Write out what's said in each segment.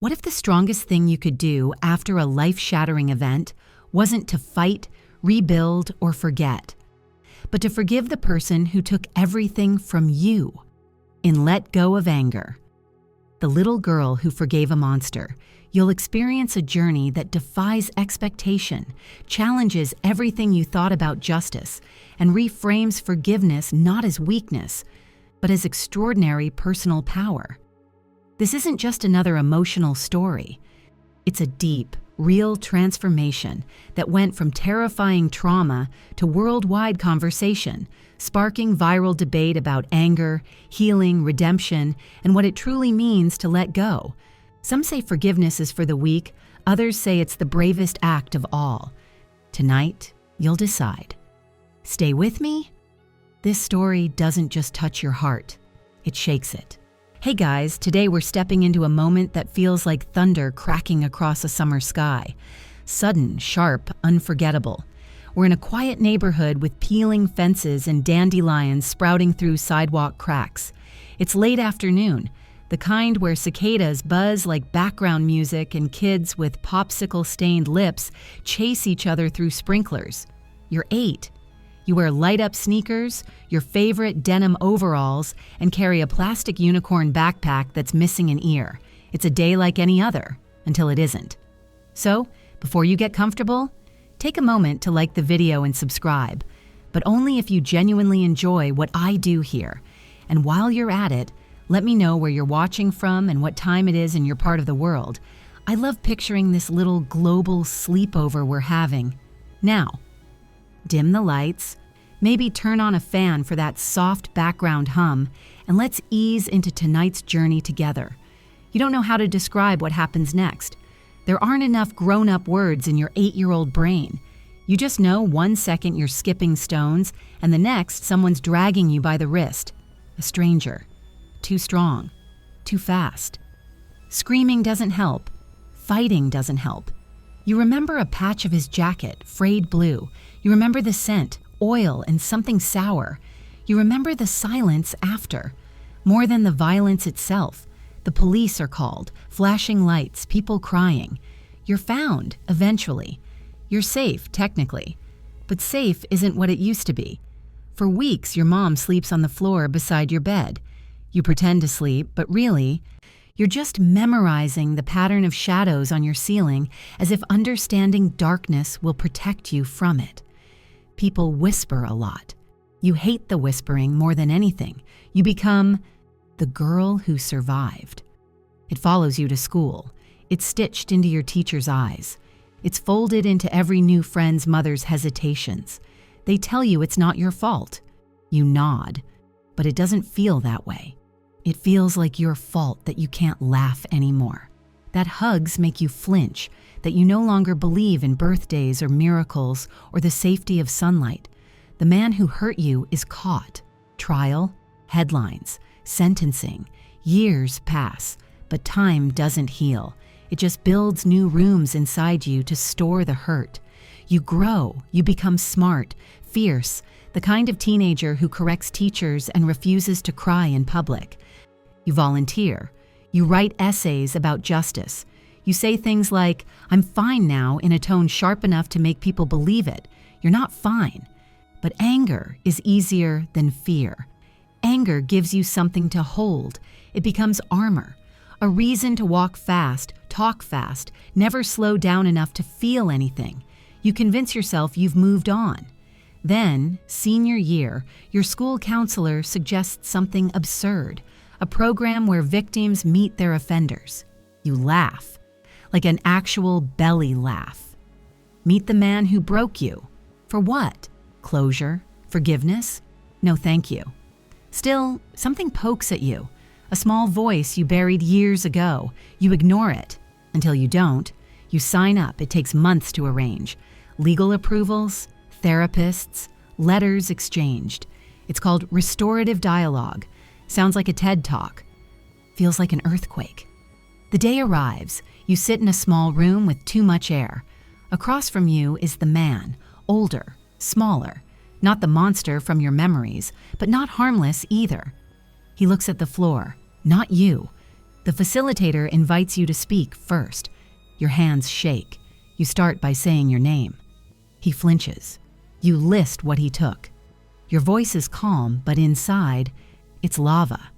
What if the strongest thing you could do after a life-shattering event wasn't to fight, rebuild, or forget, but to forgive the person who took everything from you? In Let Go of Anger, The Little Girl Who Forgave a Monster, you'll experience a journey that defies expectation, challenges everything you thought about justice, and reframes forgiveness not as weakness, but as extraordinary personal power. This isn't just another emotional story. It's a deep, real transformation that went from terrifying trauma to worldwide conversation, sparking viral debate about anger, healing, redemption, and what it truly means to let go. Some say forgiveness is for the weak, others say it's the bravest act of all. Tonight, you'll decide. Stay with me? This story doesn't just touch your heart, it shakes it. Hey guys, today we're stepping into a moment that feels like thunder cracking across a summer sky. Sudden, sharp, unforgettable. We're in a quiet neighborhood with peeling fences and dandelions sprouting through sidewalk cracks. It's late afternoon, the kind where cicadas buzz like background music and kids with popsicle-stained lips chase each other through sprinklers. You're 8. You wear light-up sneakers, your favorite denim overalls, and carry a plastic unicorn backpack that's missing an ear. It's a day like any other, until it isn't. So, before you get comfortable, take a moment to like the video and subscribe, but only if you genuinely enjoy what I do here. And while you're at it, let me know where you're watching from and what time it is in your part of the world. I love picturing this little global sleepover we're having. Now, dim the lights, maybe turn on a fan for that soft background hum, and let's ease into tonight's journey together. You don't know how to describe what happens next. There aren't enough grown-up words in your 8-year-old brain. You just know 1 second you're skipping stones, and the next someone's dragging you by the wrist. A stranger. Too strong. Too fast. Screaming doesn't help. Fighting doesn't help. You remember a patch of his jacket, frayed blue. You remember the scent, oil, and something sour. You remember the silence after. More than the violence itself. The police are called, flashing lights, people crying. You're found, eventually. You're safe, technically. But safe isn't what it used to be. For weeks, your mom sleeps on the floor beside your bed. You pretend to sleep, but really, you're just memorizing the pattern of shadows on your ceiling as if understanding darkness will protect you from it. People whisper a lot. You hate the whispering more than anything. You become the girl who survived. It follows you to school. It's stitched into your teacher's eyes. It's folded into every new friend's mother's hesitations. They tell you it's not your fault. You nod, but it doesn't feel that way. It feels like your fault that you can't laugh anymore. That hugs make you flinch, that you no longer believe in birthdays or miracles or the safety of sunlight. The man who hurt you is caught. Trial, headlines, sentencing. Years pass, but time doesn't heal. It just builds new rooms inside you to store the hurt. You grow, you become smart, fierce, the kind of teenager who corrects teachers and refuses to cry in public. You volunteer. You write essays about justice. You say things like, "I'm fine now," in a tone sharp enough to make people believe it. You're not fine. But anger is easier than fear. Anger gives you something to hold. It becomes armor. A reason to walk fast, talk fast, never slow down enough to feel anything. You convince yourself you've moved on. Then, senior year, your school counselor suggests something absurd. A program where victims meet their offenders. You laugh, like an actual belly laugh. Meet the man who broke you. For what? Closure? Forgiveness? No, thank you. Still, something pokes at you. A small voice you buried years ago. You ignore it. Until you don't. You sign up. It takes months to arrange. Legal approvals, therapists, letters exchanged. It's called restorative dialogue. Sounds like a TED Talk. Feels like an earthquake. The day arrives. You sit in a small room with too much air. Across from you is the man, older, smaller. Not the monster from your memories, but not harmless either. He looks at the floor. Not you. The facilitator invites you to speak first. Your hands shake. You start by saying your name. He flinches. You list what he took. Your voice is calm, but inside, it's lava.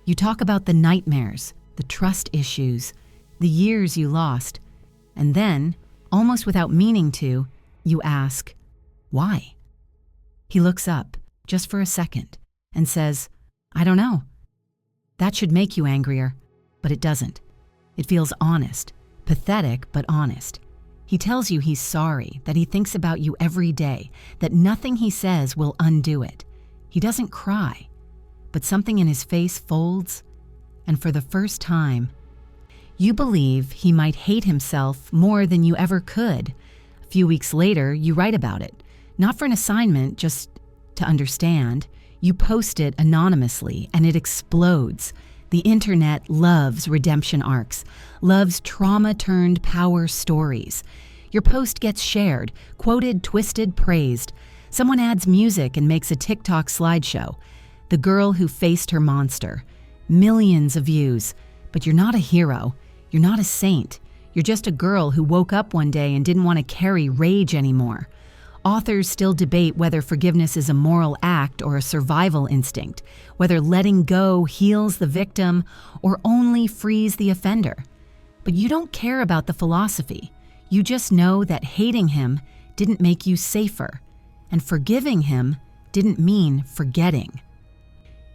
You talk about the nightmares, the trust issues, the years you lost, and then, almost without meaning to, you ask, why? He looks up, just for a second, and says, I don't know. That should make you angrier, but it doesn't. It feels honest, pathetic but honest. He tells you he's sorry, that he thinks about you every day, that nothing he says will undo it. He doesn't cry, but something in his face folds, and for the first time, you believe he might hate himself more than you ever could. A few weeks later, you write about it, not for an assignment, just to understand. You post it anonymously, and it explodes. The internet loves redemption arcs, loves trauma-turned-power stories. Your post gets shared, quoted, twisted, praised. Someone adds music and makes a TikTok slideshow. The girl who faced her monster. Millions of views. But you're not a hero. You're not a saint. You're just a girl who woke up one day and didn't want to carry rage anymore. Authors still debate whether forgiveness is a moral act or a survival instinct, whether letting go heals the victim or only frees the offender. But you don't care about the philosophy. You just know that hating him didn't make you safer, and forgiving him didn't mean forgetting.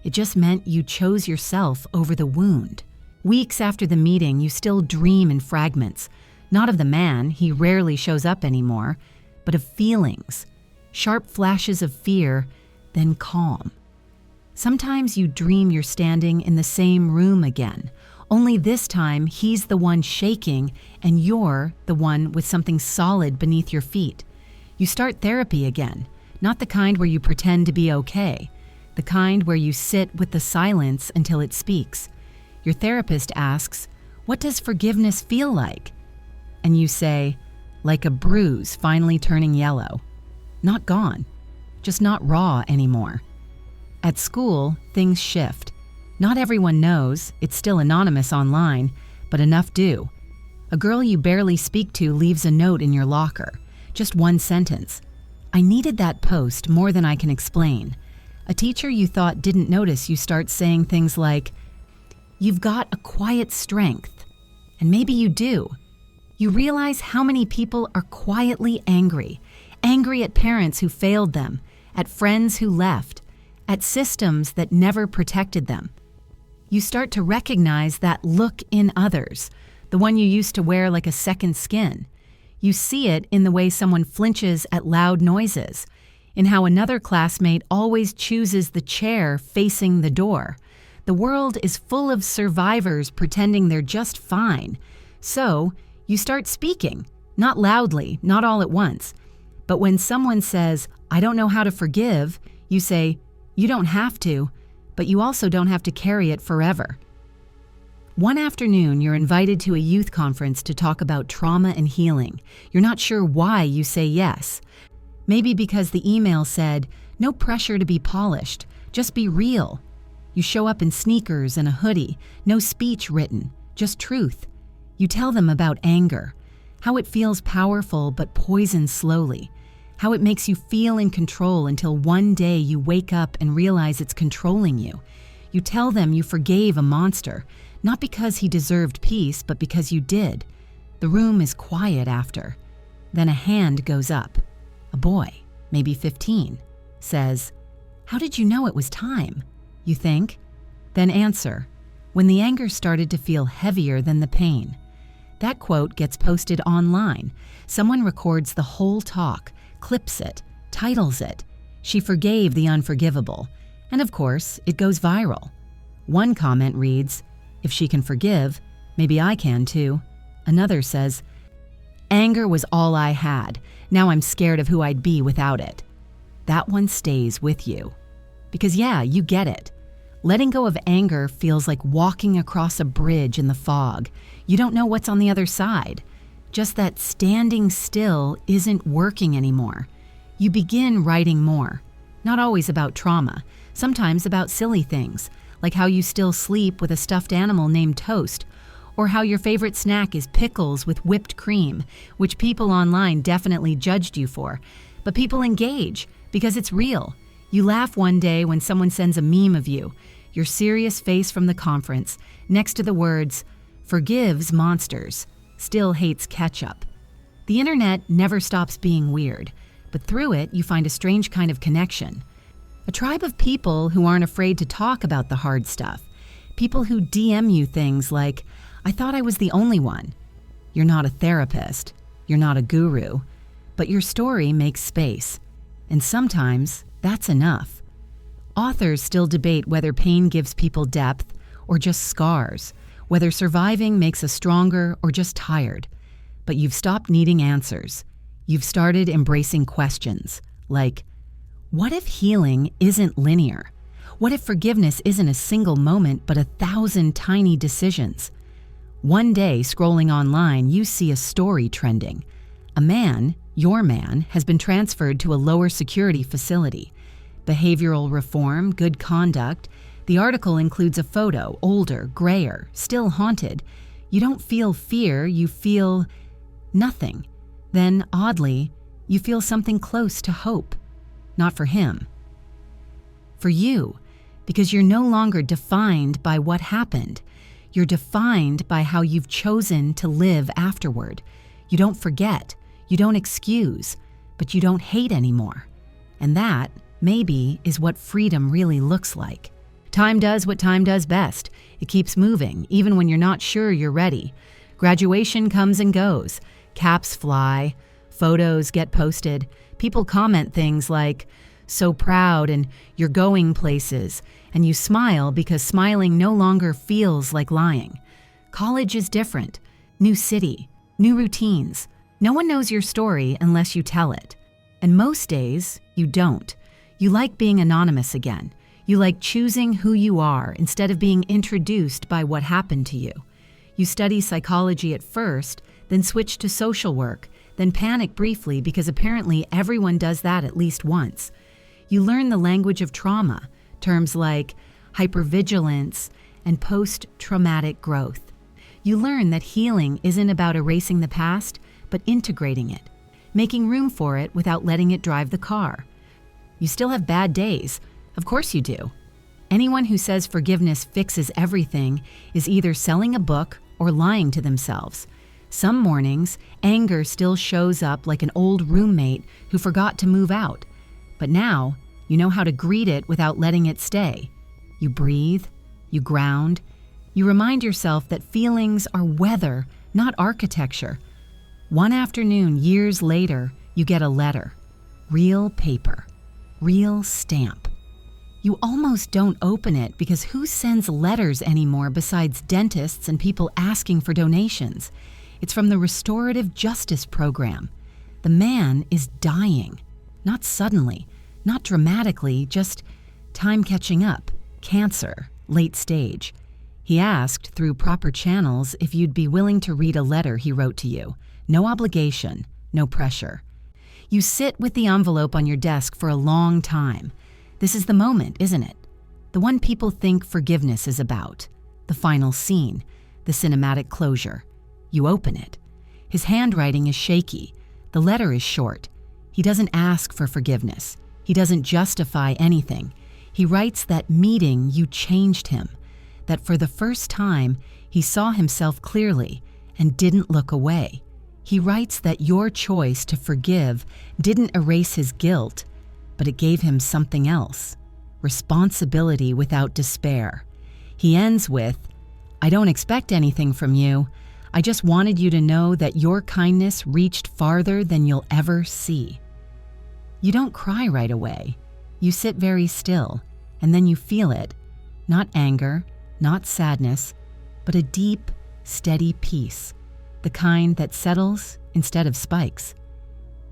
It just meant you chose yourself over the wound. Weeks after the meeting, you still dream in fragments, not of the man, he rarely shows up anymore, but of feelings, sharp flashes of fear, then calm. Sometimes you dream you're standing in the same room again, only this time he's the one shaking and you're the one with something solid beneath your feet. You start therapy again, not the kind where you pretend to be okay, the kind where you sit with the silence until it speaks. Your therapist asks, "What does forgiveness feel like?" And you say, "Like a bruise finally turning yellow. Not gone, just not raw anymore." At school, things shift. Not everyone knows, it's still anonymous online, but enough do. A girl you barely speak to leaves a note in your locker. Just one sentence. "I needed that post more than I can explain." A teacher you thought didn't notice you start saying things like, "You've got a quiet strength." And maybe you do. You realize how many people are quietly angry at parents who failed them, at friends who left, at systems that never protected them. You start to recognize that look in others, the one you used to wear like a second skin. You see it in the way someone flinches at loud noises, in how another classmate always chooses the chair facing the door. The world is full of survivors pretending they're just fine. So, you start speaking, not loudly, not all at once. But when someone says, "I don't know how to forgive," you say, "You don't have to, but you also don't have to carry it forever." One afternoon, you're invited to a youth conference to talk about trauma and healing. You're not sure why you say yes. Maybe because the email said, "No pressure to be polished, just be real." You show up in sneakers and a hoodie, no speech written, just truth. You tell them about anger, how it feels powerful but poisons slowly, how it makes you feel in control until one day you wake up and realize it's controlling you. You tell them you forgave a monster, not because he deserved peace, but because you did. The room is quiet after. Then a hand goes up. A boy, maybe 15, says, "How did you know it was time?" You think, then answer, "When the anger started to feel heavier than the pain." That quote gets posted online. Someone records the whole talk, clips it, titles it, "She forgave the unforgivable." And of course, it goes viral. One comment reads, "If she can forgive, maybe I can too." Another says, "Anger was all I had. Now I'm scared of who I'd be without it." That one stays with you. Because yeah, you get it. Letting go of anger feels like walking across a bridge in the fog. You don't know what's on the other side. Just that standing still isn't working anymore. You begin writing more. Not always about trauma, sometimes about silly things, like how you still sleep with a stuffed animal named Toast, or how your favorite snack is pickles with whipped cream, which people online definitely judged you for. But people engage because it's real. You laugh one day when someone sends a meme of you, your serious face from the conference, next to the words, "Forgives monsters, still hates ketchup." The internet never stops being weird, but through it you find a strange kind of connection. A tribe of people who aren't afraid to talk about the hard stuff. People who DM you things like, "I thought I was the only one." You're not a therapist, you're not a guru, but your story makes space. And sometimes that's enough. Authors still debate whether pain gives people depth or just scars, whether surviving makes us stronger or just tired. But you've stopped needing answers. You've started embracing questions like, what if healing isn't linear? What if forgiveness isn't a single moment but 1,000 tiny decisions? One day, scrolling online, you see a story trending. A man, your man, has been transferred to a lower security facility. Behavioral reform, good conduct. The article includes a photo, older, grayer, still haunted. You don't feel fear, you feel nothing. Then, oddly, you feel something close to hope. Not for him. For you, because you're no longer defined by what happened. You're defined by how you've chosen to live afterward. You don't forget, you don't excuse, but you don't hate anymore. And that, maybe, is what freedom really looks like. Time does what time does best. It keeps moving, even when you're not sure you're ready. Graduation comes and goes. Caps fly. Photos get posted. People comment things like, "So proud," and "You're going places." And you smile because smiling no longer feels like lying. College is different. New city. New routines. No one knows your story unless you tell it. And most days, you don't. You like being anonymous again. You like choosing who you are instead of being introduced by what happened to you. You study psychology at first, then switch to social work, then panic briefly because apparently everyone does that at least once. You learn the language of trauma, terms like hypervigilance and post-traumatic growth. You learn that healing isn't about erasing the past, but integrating it, making room for it without letting it drive the car. You still have bad days. Of course you do. Anyone who says forgiveness fixes everything is either selling a book or lying to themselves. Some mornings, anger still shows up like an old roommate who forgot to move out. But now, you know how to greet it without letting it stay. You breathe, you ground, you remind yourself that feelings are weather, not architecture. One afternoon, years later, you get a letter. Real paper. Real stamp. You almost don't open it because who sends letters anymore besides dentists and people asking for donations? It's from the Restorative Justice Program. The man is dying. Not suddenly, not dramatically, just time catching up. Cancer, late stage. He asked through proper channels if you'd be willing to read a letter he wrote to you. No obligation, no pressure. You sit with the envelope on your desk for a long time. This is the moment, isn't it? The one people think forgiveness is about. The final scene, the cinematic closure. You open it. His handwriting is shaky. The letter is short. He doesn't ask for forgiveness. He doesn't justify anything. He writes that meeting you changed him, that for the first time he saw himself clearly and didn't look away. He writes that your choice to forgive didn't erase his guilt, but it gave him something else, responsibility without despair. He ends with, "I don't expect anything from you. I just wanted you to know that your kindness reached farther than you'll ever see." You don't cry right away. You sit very still, and then you feel it. Not anger, not sadness, but a deep, steady peace, the kind that settles instead of spikes.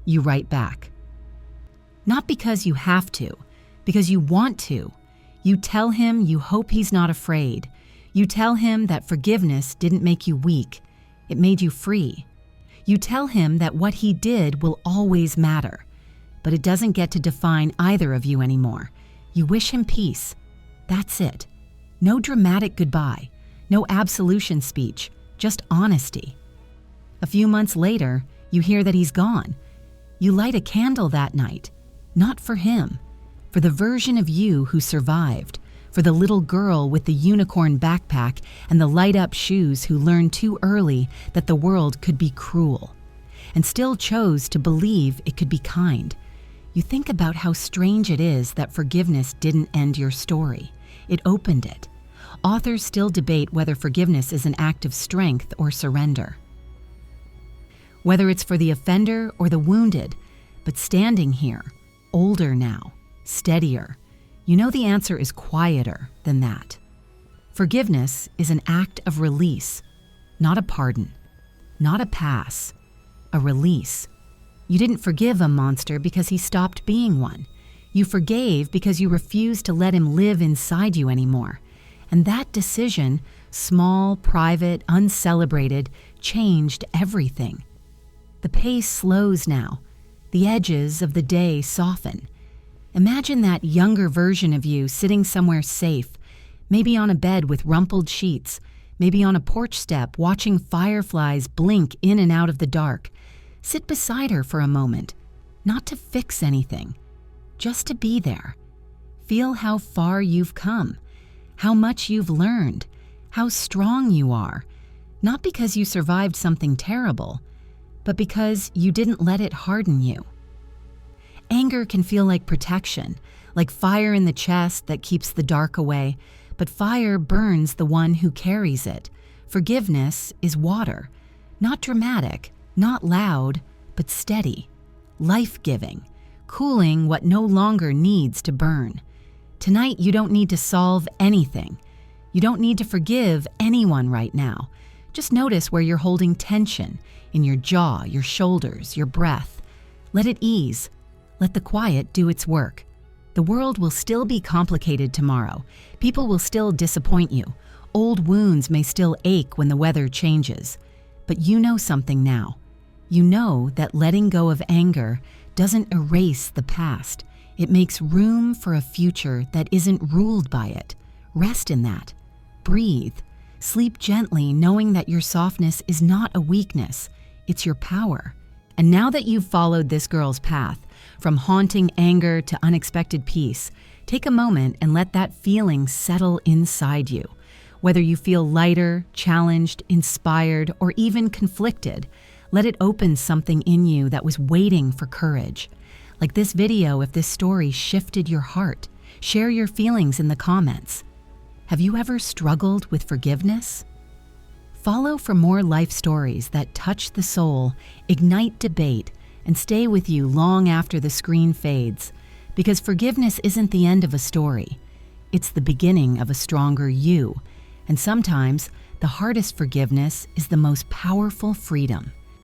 You write back. Not because you have to, because you want to. You tell him you hope he's not afraid. You tell him that forgiveness didn't make you weak. It made you free. You tell him that what he did will always matter, but it doesn't get to define either of you anymore. You wish him peace. That's it. No dramatic goodbye, no absolution speech, just honesty. A few months later, you hear that he's gone. You light a candle that night, not for him, for the version of you who survived, for the little girl with the unicorn backpack and the light-up shoes who learned too early that the world could be cruel, and still chose to believe it could be kind. You think about how strange it is that forgiveness didn't end your story. It opened it. Authors still debate whether forgiveness is an act of strength or surrender. Whether it's for the offender or the wounded, but standing here, older now, steadier, you know the answer is quieter than that. Forgiveness is an act of release, not a pardon, not a pass, a release. You didn't forgive a monster because he stopped being one. You forgave because you refused to let him live inside you anymore. And that decision, small, private, uncelebrated, changed everything. The pace slows now. The edges of the day soften. Imagine that younger version of you sitting somewhere safe, maybe on a bed with rumpled sheets, maybe on a porch step watching fireflies blink in and out of the dark. Sit beside her for a moment, not to fix anything, just to be there. Feel how far you've come, how much you've learned, how strong you are, not because you survived something terrible, but because you didn't let it harden you. Anger can feel like protection, like fire in the chest that keeps the dark away, but fire burns the one who carries it. Forgiveness is water, not dramatic, not loud, but steady, life-giving, cooling what no longer needs to burn. Tonight, you don't need to solve anything. You don't need to forgive anyone right now. Just notice where you're holding tension, in your jaw, your shoulders, your breath. Let it ease. Let the quiet do its work. The world will still be complicated tomorrow. People will still disappoint you. Old wounds may still ache when the weather changes. But you know something now. You know that letting go of anger doesn't erase the past. It makes room for a future that isn't ruled by it. Rest in that. Breathe. Sleep gently, knowing that your softness is not a weakness. It's your power. And now that you've followed this girl's path, from haunting anger to unexpected peace, take a moment and let that feeling settle inside you. Whether you feel lighter, challenged, inspired, or even conflicted, let it open something in you that was waiting for courage. Like this video, if this story shifted your heart, share your feelings in the comments. Have you ever struggled with forgiveness? Follow for more life stories that touch the soul, ignite debate, and stay with you long after the screen fades. Because forgiveness isn't the end of a story. It's the beginning of a stronger you. And sometimes, the hardest forgiveness is the most powerful freedom.